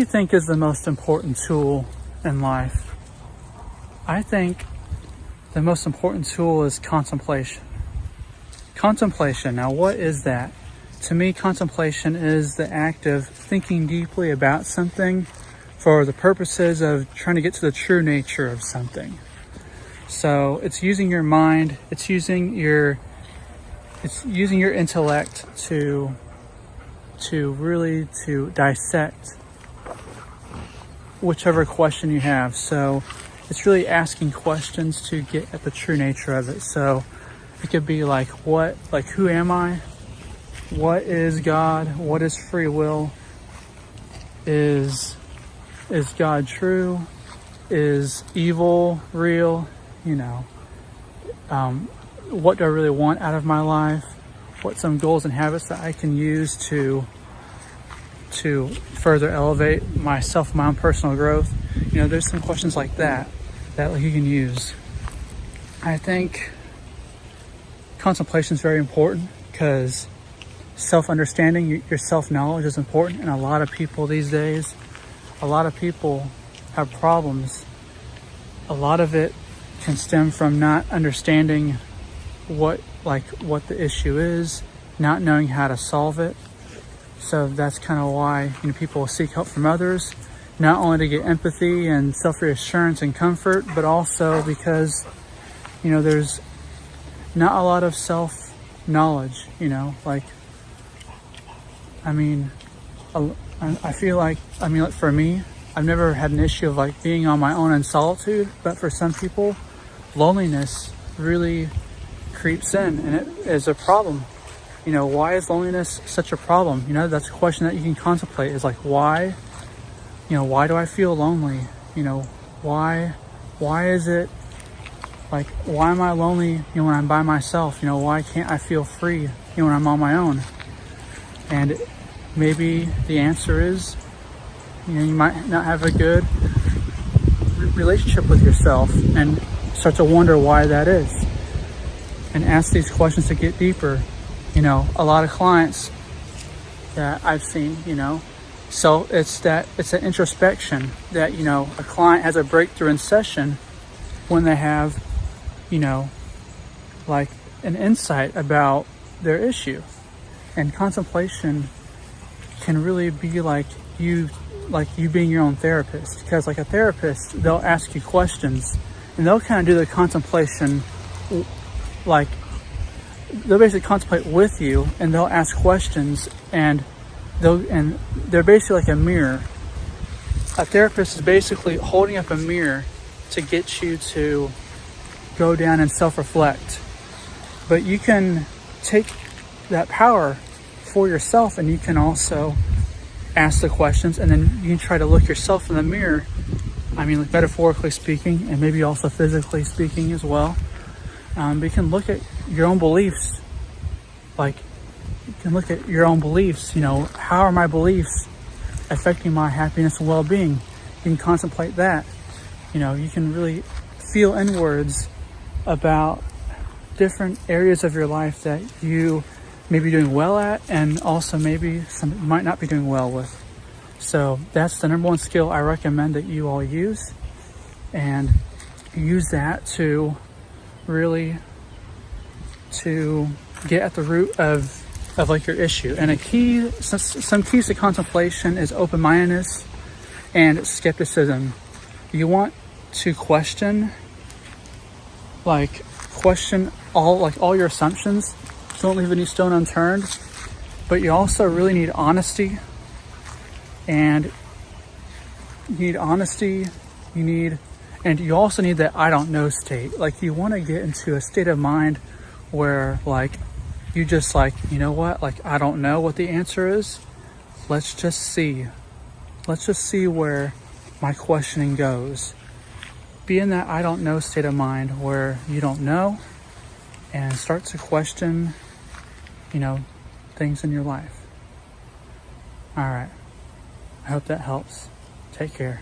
think is the most important tool in life? I think the most important tool is contemplation. Contemplation, now what is that? To me, contemplation is the act of thinking deeply about something for the purposes of trying to get to the true nature of something. So it's using your mind, it's using your intellect to really dissect whichever question you have. So it's really asking questions to get at the true nature of it. So it could be like, who am I? What is God? What is free will? Is God true? Is evil real? What do I really want out of my life? What some goals and habits that I can use to further elevate myself, my own personal growth? There's some questions like that you can use. I think contemplation is very important because self-understanding, your self-knowledge is important. And a lot of people these days, have problems. A lot of it can stem from not understanding what the issue is, not knowing how to solve it. So that's kind of why people seek help from others, not only to get empathy and self-reassurance and comfort, but also because there's not a lot of self-knowledge. I feel like for me, I've never had an issue of being on my own in solitude, but for some people, loneliness really creeps in, and it is a problem. Why is loneliness such a problem? That's a question that you can contemplate, is why do I feel lonely? Why is it why am I lonely when I'm by myself? Why can't I feel free when I'm on my own? And maybe the answer is you might not have a good relationship with yourself, and start to wonder why that is, and ask these questions to get deeper. A lot of clients that I've seen, so it's an introspection that, a client has a breakthrough in session when they have, an insight about their issue. And contemplation can really be like you being your own therapist, because a therapist, they'll ask you questions and they'll kind of do the contemplation, they'll basically contemplate with you, and they'll ask questions, and they're basically like a mirror. A therapist is basically holding up a mirror to get you to go down and self-reflect. But you can take that power for yourself, and you can also ask the questions, and then you can try to look yourself in the mirror. Metaphorically speaking, and maybe also physically speaking as well. But you can look at your own beliefs. You can look at your own beliefs. How are my beliefs affecting my happiness and well-being? You can contemplate that. You can really feel inwards about different areas of your life that you may be doing well at, and also maybe some you might not be doing well with. So that's the number one skill I recommend that you all use, and use that to really get at the root of your issue. And some keys to contemplation is open-mindedness and skepticism. You want to question all your assumptions. Don't leave any stone unturned. But you also really need honesty. And you also need that I don't know state. You want to get into a state of mind where you just I don't know what the answer is. Let's just see where my questioning goes. Be in that I don't know state of mind where you don't know, and start to question, things in your life. All right. I hope that helps. Take care.